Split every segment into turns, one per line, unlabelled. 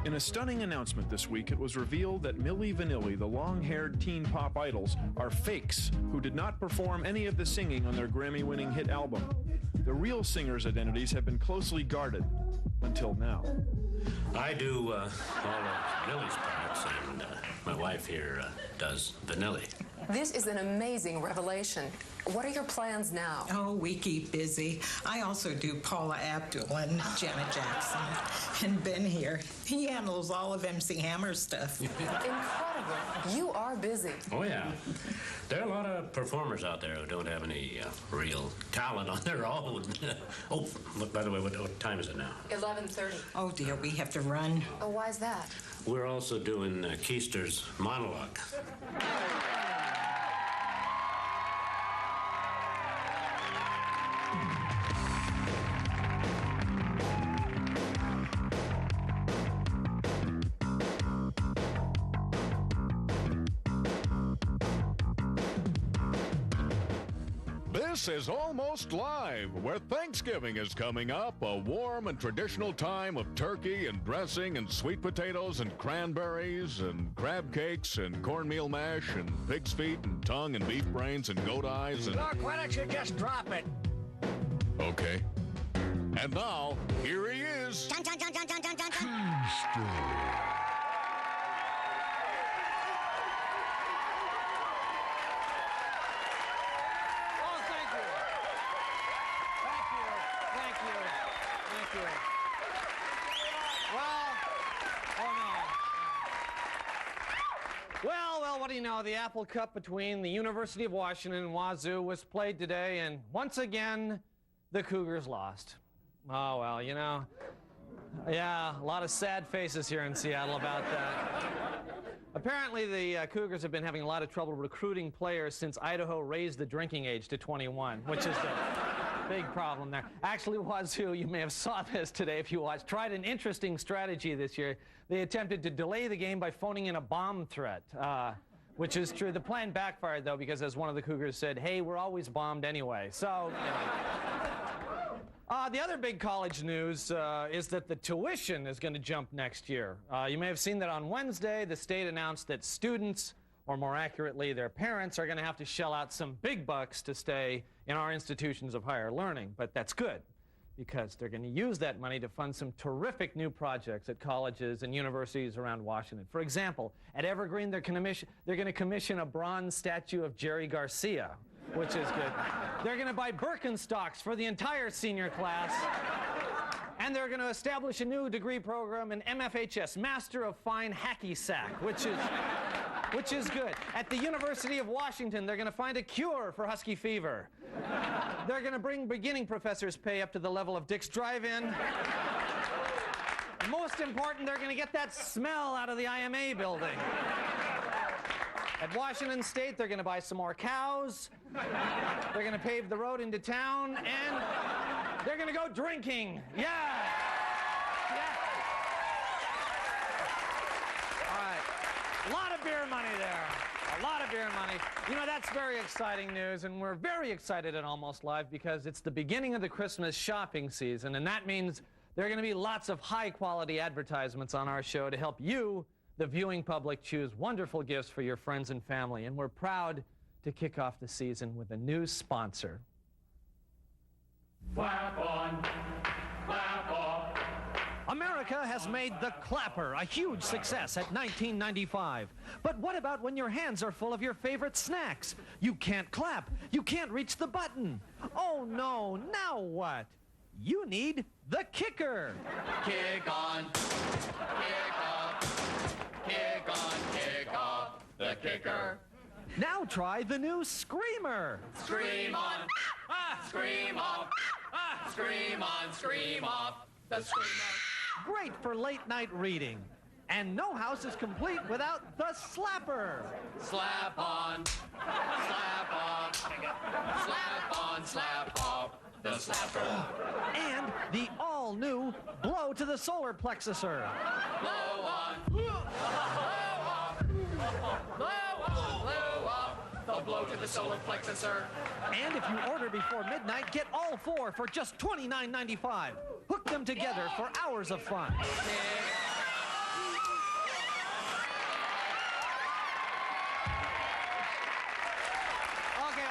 In a stunning announcement this week, it was revealed that Milli Vanilli, the long-haired teen pop idols, are fakes who did not perform any of the singing on their Grammy-winning hit album. The real singers' identities have been closely guarded until now.
I do all of Milli's parts, and my wife here does Vanilli.
This is an amazing revelation. What are your plans now?
Oh, we keep busy. I also do Paula Abdul and Janet Jackson. And Ben here, he handles all of MC Hammer's stuff.
Incredible. You are busy.
Oh, yeah. There are a lot of performers out there who don't have any real talent on their own. Oh, look, by the way, what time is it now?
11:30.
Oh, dear, we have to run.
Oh, why is that?
We're also doing Keister's Monologue.
This is Almost Live, where Thanksgiving is coming up, a warm and traditional time of turkey and dressing and sweet potatoes and cranberries and crab cakes and cornmeal mash and pig's feet and tongue and beef brains and goat eyes and...
Look, why don't you just drop it?
Okay. And now, here he is.
Dun, dun, dun, dun, dun, dun, dun, dun.
Well, what do you know? The Apple Cup between the University of Washington and Wazoo was played today, and once again, the Cougars lost. Oh, well, you know, yeah, a lot of sad faces here in Seattle about that. Apparently, the Cougars have been having a lot of trouble recruiting players since Idaho raised the drinking age to 21, which is the big problem there. Actually, Wazoo, you may have saw this today if you watched, tried an interesting strategy this year. They attempted to delay the game by phoning in a bomb threat, which is true. The plan backfired, though, because as one of the Cougars said, hey, we're always bombed anyway. So, you know. The other big college news is that the tuition is going to jump next year. You may have seen that on Wednesday, the state announced that students, or more accurately, their parents, are going to have to shell out some big bucks to stay in our institutions of higher learning. But that's good, because they're going to use that money to fund some terrific new projects at colleges and universities around Washington. For example, at Evergreen, they're going to commission a bronze statue of Jerry Garcia, which is good. They're going to buy Birkenstocks for the entire senior class. And they're going to establish a new degree program in MFHS, Master of Fine Hacky Sack, which is good. At the University of Washington, they're going to find a cure for husky fever. They're going to bring beginning professors' pay up to the level of Dick's Drive-In. Most important, they're going to get that smell out of the IMA building. At Washington State, they're going to buy some more cows. They're going to pave the road into town, and they're going to go drinking. Yeah. Yeah. All right. A lot of beer money there. A lot of beer money. You know, that's very exciting news, and we're very excited at Almost Live because it's the beginning of the Christmas shopping season, and that means there are going to be lots of high-quality advertisements on our show to help you, the viewing public, choose wonderful gifts for your friends and family. And we're proud to kick off the season with a new sponsor.
Clap on, clap off.
America has made the clapper a huge success at $19.95. But what about when your hands are full of your favorite snacks? You can't clap. You can't reach the button. Oh, no. Now what? You need the kicker.
Kick on, kick off, kick on, kick off, the kicker.
Now try the new Screamer.
Scream on, scream off, scream on, scream off, the screamer.
Great for late night reading. And no house is complete without the Slapper.
Slap on, slap off, slap on, slap off, the slapper.
And the all-new Blow to the Solar Plexuser.
Blow on, blow off, blow off, blow off, the blow to the solar plexus, sir.
And if you order before midnight, get all 4 for just $29.95. Hook them together for hours of fun. Okay,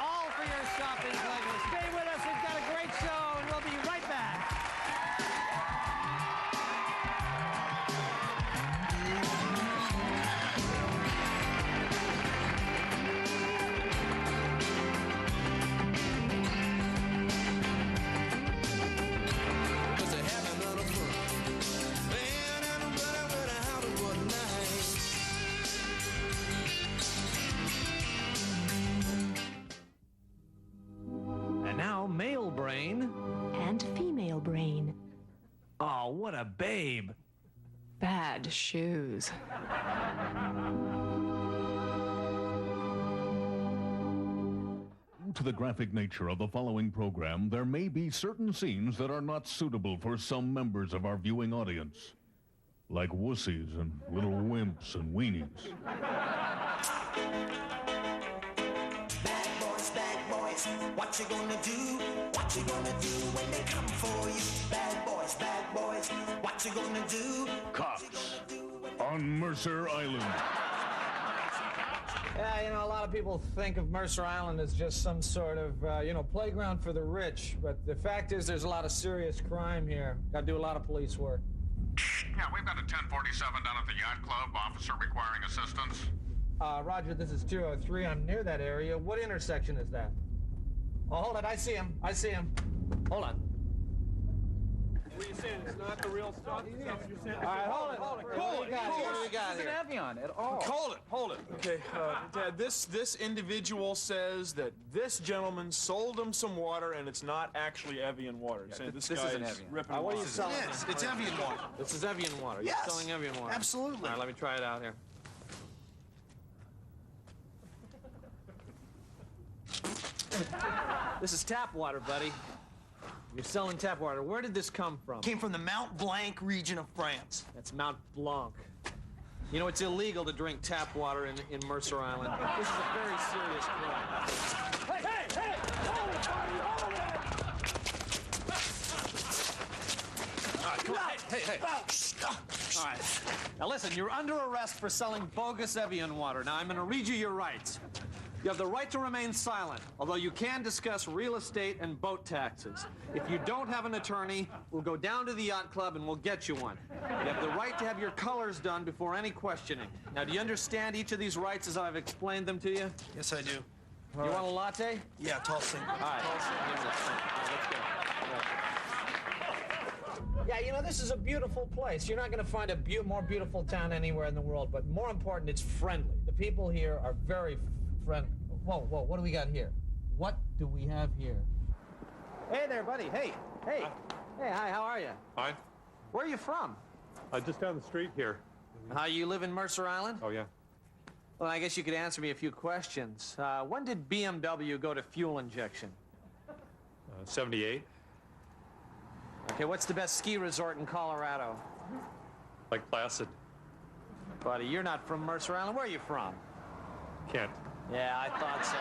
all for your shopping pleasure. Stay with us. We've got a great show, and we'll be right back. Male brain.
And female brain.
Oh, what a babe.
Bad shoes.
Due to the graphic nature of the following program, there may be certain scenes that are not suitable for some members of our viewing audience. Like wussies and little wimps and weenies.
Bad boys, what you gonna do? What you gonna do when they come for you? Bad boys, what you gonna do?
Cops on Mercer Island.
Yeah, you know, a lot of people think of Mercer Island as just some sort of, playground for the rich. But the fact is there's a lot of serious crime here. Got to do a lot of police work.
Yeah, we've got a 1047 down at the yacht club. Officer requiring assistance.
Roger, this is 203. I'm near that area. What intersection is that? Oh, hold it. I see him. Hold on.
What are you saying? It's not the real stuff? Is that what you're saying?
All right, hold it.
Hold it.
What do we got here?
Evian at all. Hold it. Okay, Dad, this individual says that this gentleman sold him some water, and it's not actually Evian water. You're saying this guy
isn't
is
Evian.
ripping
What are you
water.
selling?
Yes, it's Evian water.
This is Evian water.
Yes.
You're selling Evian water.
Absolutely.
All right, let me try it out here. This is tap water, buddy. You're selling tap water. Where did this come from?
Came from the Mount Blanc region of France.
That's Mount Blanc. You know, it's illegal to drink tap water in Mercer Island. This is a very serious crime. Hey! Hold it, buddy! Hold it! All right, come on. Hey! All right. Now listen, you're under arrest for selling bogus Evian water. Now I'm going to read you your rights. You have the right to remain silent, although you can discuss real estate and boat taxes. If you don't have an attorney, we'll go down to the yacht club and we'll get you one. You have the right to have your colors done before any questioning. Now, do you understand each of these rights as I've explained them to you?
Yes, I do.
You want a latte?
Yeah, tall single.
All right. Give me this thing. Let's go. Yeah, you know, this is a beautiful place. You're not going to find a more beautiful town anywhere in the world, but more important, it's friendly. The people here are very friendly. Whoa, what do we got here? What do we have here? Hey there, buddy. Hey. Hi. Hey, hi, how are you?
Fine.
Where are you from?
Just down the street here.
You live in Mercer Island?
Oh, yeah.
Well, I guess you could answer me a few questions. When did BMW go to fuel injection?
78.
Okay, what's the best ski resort in Colorado?
Like Placid.
Buddy, you're not from Mercer Island. Where are you from?
Kent.
Yeah, I thought so.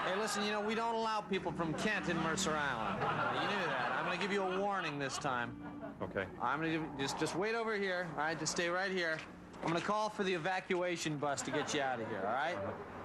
Hey, listen, you know, we don't allow people from Kent in Mercer Island. You knew that. I'm going to give you a warning this time.
Okay.
I'm going to just wait over here. All right, just stay right here. I'm going to call for the evacuation bus to get you out of here, all right?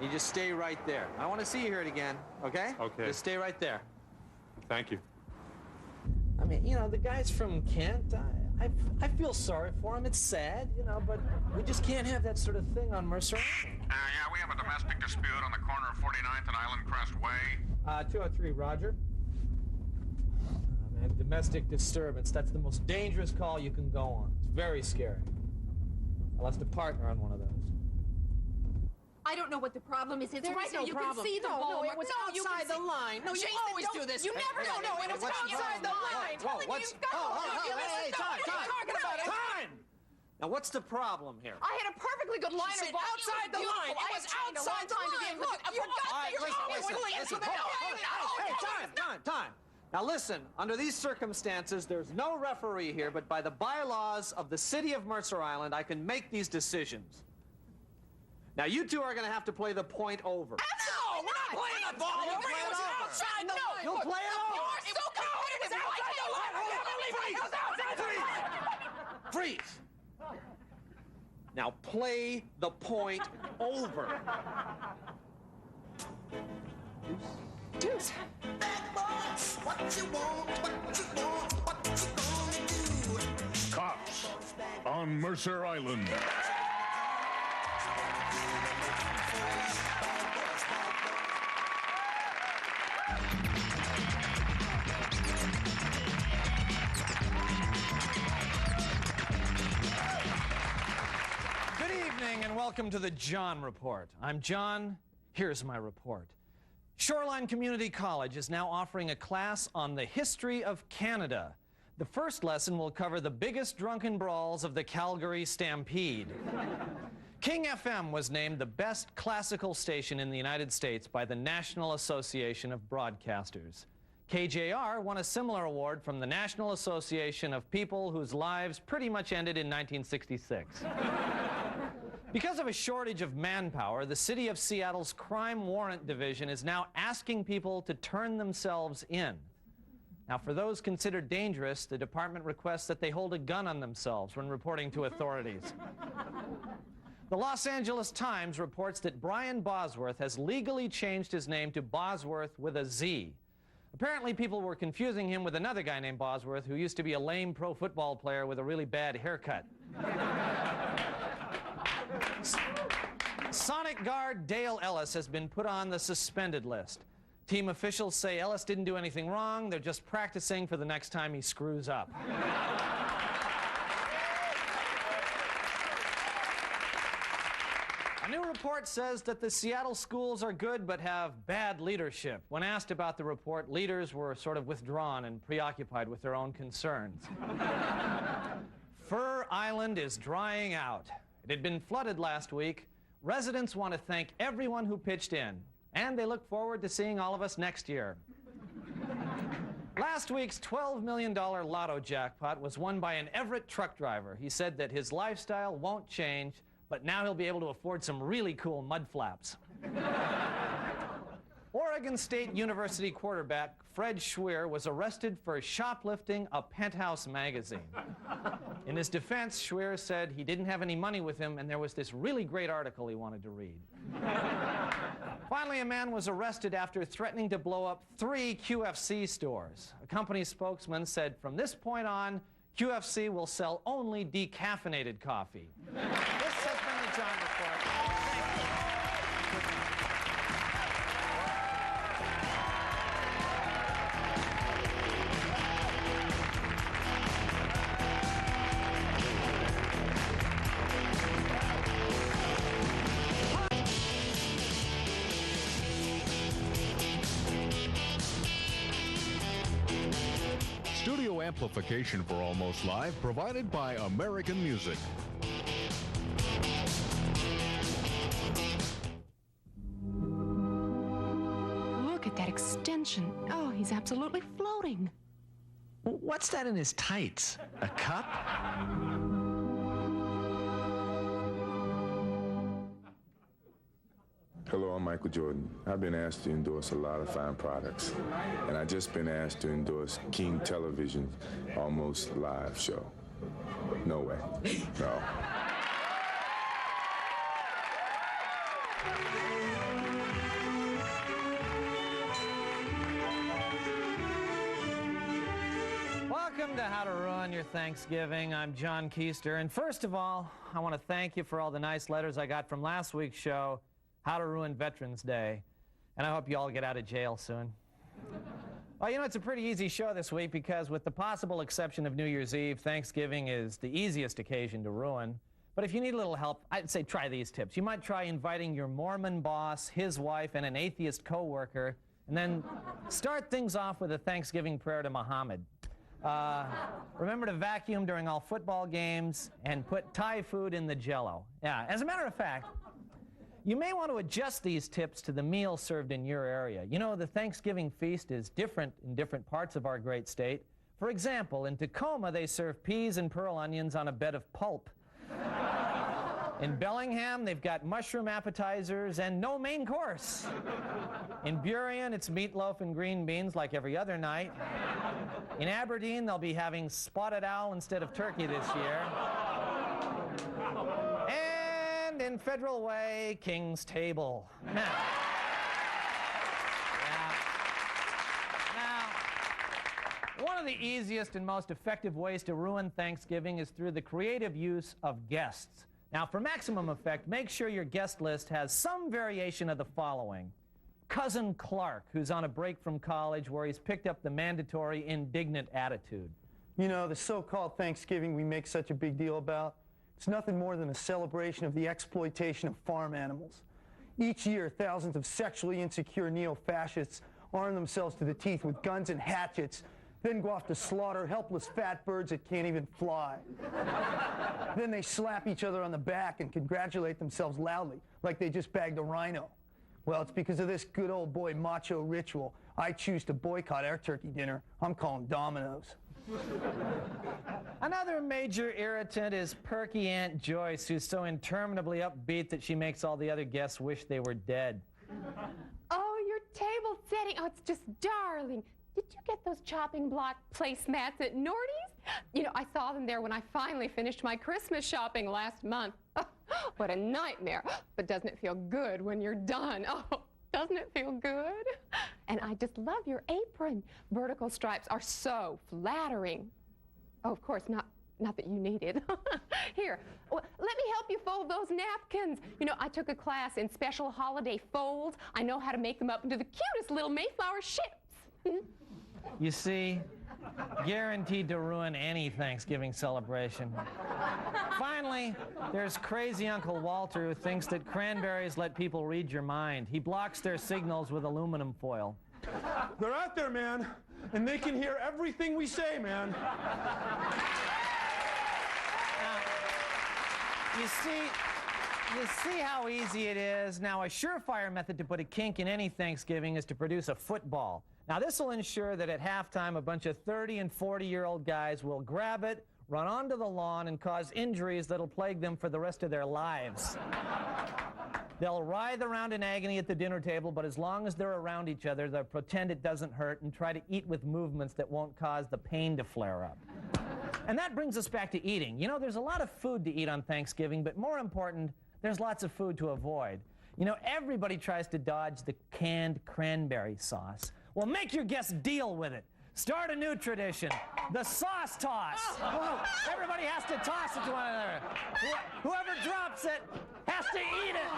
You just stay right there. I don't want to see you here again, okay?
Okay.
Just stay right there.
Thank you.
I mean, you know, the guy's from Kent. I feel sorry for him. It's sad, you know, but we just can't have that sort of thing on Mercer Island.
Yeah, we have a domestic dispute on the corner of 49th and Island Crest Way.
203, Roger. Man, domestic disturbance. That's the most dangerous call you can go on. It's very scary. I lost a partner on one of those.
I don't know what the problem is. It's right there. You can see the ball.
No, it was outside the line. No, you always do this.
You never know. It was outside the line.
Whoa, what's... Hey, time! Now, what's the problem here?
I had a perfectly good line of ball.
Outside the line. It was outside the line. Look, you
got time. Now listen, under these circumstances, there's no referee here, but by the bylaws of the city of Mercer Island, I can make these decisions. Now, you two are going to have to play the point over.
No!
ball. We're not playing the ball. It was outside the line.
You'll play it over.
You are so confident it was outside the line. I can't believe it was outside the line.
Freeze.
Now play the point over.
Deuce.
What you want, what you want, what you gonna do?
Cops on Mercer Island.
Good evening and welcome to the John Report. I'm John. Here's my report. Shoreline Community College is now offering a class on the history of Canada. The first lesson will cover the biggest drunken brawls of the Calgary Stampede. King FM was named the best classical station in the United States by the National Association of Broadcasters. KJR won a similar award from the National Association of People whose lives pretty much ended in 1966. Because of a shortage of manpower, the City of Seattle's Crime Warrant Division is now asking people to turn themselves in. Now, for those considered dangerous, the department requests that they hold a gun on themselves when reporting to authorities. The Los Angeles Times reports that Brian Bosworth has legally changed his name to Bosworth with a Z. Apparently, people were confusing him with another guy named Bosworth who used to be a lame pro football player with a really bad haircut. Sonic guard Dale Ellis has been put on the suspended list. Team officials say Ellis didn't do anything wrong. They're just practicing for the next time he screws up. A new report says that the Seattle schools are good but have bad leadership. When asked about the report, leaders were sort of withdrawn and preoccupied with their own concerns. Fur Island is drying out. It had been flooded last week. Residents want to thank everyone who pitched in, and they look forward to seeing all of us next year. Last week's $12 million lotto jackpot was won by an Everett truck driver. He said that his lifestyle won't change, but now he'll be able to afford some really cool mud flaps. Oregon State University quarterback Fred Schweer was arrested for shoplifting a Penthouse magazine. In his defense, Schweer said he didn't have any money with him and there was this really great article he wanted to read. Finally, a man was arrested after threatening to blow up 3 QFC stores. A company spokesman said from this point on, QFC will sell only decaffeinated coffee. This has been the John Report.
Studio amplification for Almost Live provided by American Music.
Look at that extension. Oh, he's absolutely floating.
What's that in his tights? A cup?
Hello, I'm Michael Jordan. I've been asked to endorse a lot of fine products, and I've just been asked to endorse King Television's Almost Live show. No way. No.
Welcome to How to Ruin Your Thanksgiving. I'm John Keister, and first of all, I want to thank you for all the nice letters I got from last week's show, How to Ruin Veterans Day, and I hope you all get out of jail soon. Well, you know, it's a pretty easy show this week because with the possible exception of New Year's Eve, Thanksgiving is the easiest occasion to ruin. But if you need a little help, I'd say try these tips. You might try inviting your Mormon boss, his wife, and an atheist coworker, and then start things off with a Thanksgiving prayer to Muhammad. Remember to vacuum during all football games and put Thai food in the Jell-O. Yeah, as a matter of fact, you may want to adjust these tips to the meal served in your area. You know, the Thanksgiving feast is different in different parts of our great state. For example, in Tacoma, they serve peas and pearl onions on a bed of pulp.
In Bellingham, they've got mushroom appetizers and no main course. In Burien, it's meatloaf and green beans like every other night. In Aberdeen, they'll be having spotted owl instead of turkey this year. And in Federal Way, King's Table. Now, one of the easiest and most effective ways to ruin Thanksgiving is through the creative use of guests. Now, for maximum effect, make sure your guest list has some variation of the following. Cousin Clark, who's on a break from college where he's picked up the mandatory indignant attitude.
You know, the so-called Thanksgiving we make such a big deal about, it's nothing more than a celebration of the exploitation of farm animals. Each year, thousands of sexually insecure neo-fascists arm themselves to the teeth with guns and hatchets, then go off to slaughter helpless fat birds that can't even fly. Then they slap each other on the back and congratulate themselves loudly, like they just bagged a rhino. Well, it's because of this good old boy macho ritual I choose to boycott our turkey dinner. I'm calling Domino's.
Another major irritant is perky Aunt Joyce, who's so interminably upbeat that she makes all the other guests wish they were dead.
Oh, your table setting. Oh, it's just darling. Did you get those chopping block placemats at Nordy's? You know, I saw them there when I finally finished my Christmas shopping last month. Oh, what a nightmare. But doesn't it feel good when you're done? Oh, doesn't it feel good? And I just love your apron. Vertical stripes are so flattering. Oh, of course, not that you need it. Here, let me help you fold those napkins. You know, I took a class in special holiday folds. I know how to make them up into the cutest little Mayflower ships.
You see, guaranteed to ruin any Thanksgiving celebration. Finally, there's crazy Uncle Walter who thinks that cranberries let people read your mind. He blocks their signals with aluminum foil.
They're out there, man, and they can hear everything we say, man.
You see how easy it is? Now, a surefire method to put a kink in any Thanksgiving is to produce a football. Now, this will ensure that at halftime, a bunch of 30- and 40-year-old guys will grab it, run onto the lawn, and cause injuries that'll plague them for the rest of their lives. They'll writhe around in agony at the dinner table, but as long as they're around each other, they'll pretend it doesn't hurt and try to eat with movements that won't cause the pain to flare up. And that brings us back to eating. You know, there's a lot of food to eat on Thanksgiving, but more important, there's lots of food to avoid. You know, everybody tries to dodge the canned cranberry sauce. Well, make your guests deal with it. Start a new tradition, the sauce toss. Everybody has to toss it to one another. Whoever drops it has to eat it.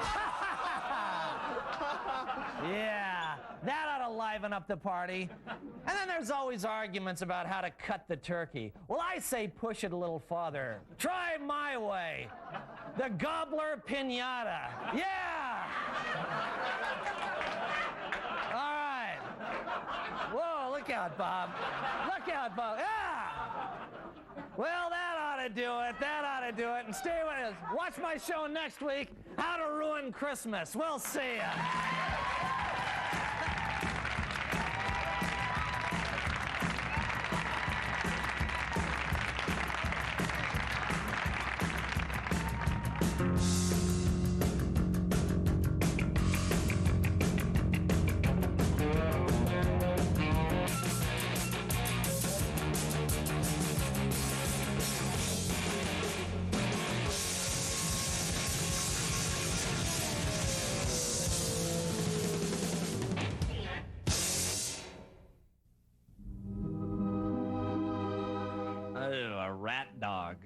Yeah, that ought to liven up the party. And then there's always arguments about how to cut the turkey. Well, I say push it a little farther. Try my way. The gobbler piñata. Yeah! All right. Whoa, look out, Bob. Look out, Bob. Yeah! Well, that ought to do it. That ought to do it. And stay with us. Watch my show next week, How to Ruin Christmas. We'll see ya. Rat dog.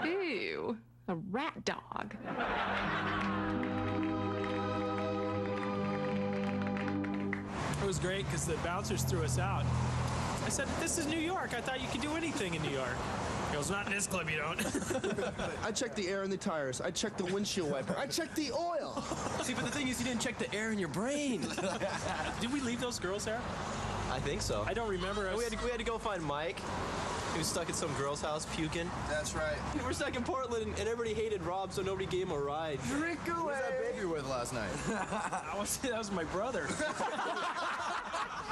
Ew, a rat dog.
It was great because the bouncers threw us out. I said, this is New York. I thought you could do anything in New York. He goes, not in this club, you don't.
I checked the air in the tires. I checked the windshield wiper. I checked the oil.
See, but the thing is, you didn't check the air in your brain.
Did we leave those girls there?
I think so.
I don't remember us.
We had to go find Mike. He was stuck at some girl's house puking.
That's right.
We're stuck in Portland, and everybody hated Rob, so nobody gave him a ride.
Drink away. Who was that baby with last night?
That was my brother.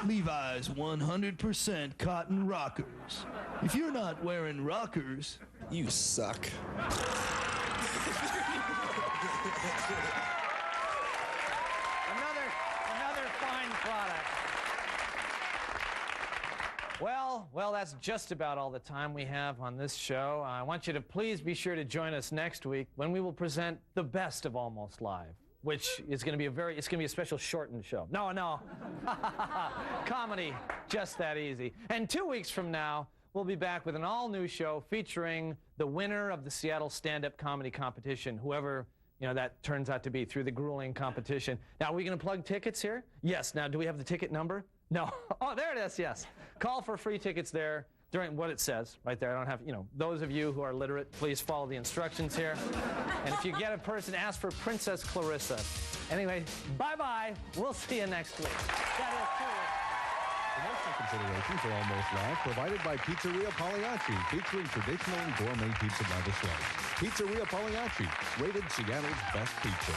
Levi's 100% cotton rockers. If you're not wearing rockers,
you suck.
Another fine product. Well, that's just about all the time we have on this show. I want you to please be sure to join us next week when we will present the best of Almost Live, which is going to be a special shortened show. No. Comedy, just that easy. And 2 weeks from now, we'll be back with an all-new show featuring the winner of the Seattle stand-up comedy competition, whoever that turns out to be, through the grueling competition. Now, are we going to plug tickets here? Yes. Now, do we have the ticket number? No. Oh, there it is, yes. Call for free tickets there during what it says right there. I don't have, those of you who are literate, please follow the instructions here. And if you get a person, ask for Princess Clarissa. Anyway, bye-bye. We'll see you next week. That is cool.
Promotional consideration for Almost Live provided by Pizzeria Pagliacci, featuring traditional and gourmet pizza by the slice. Pizzeria Pagliacci, rated Seattle's best pizza.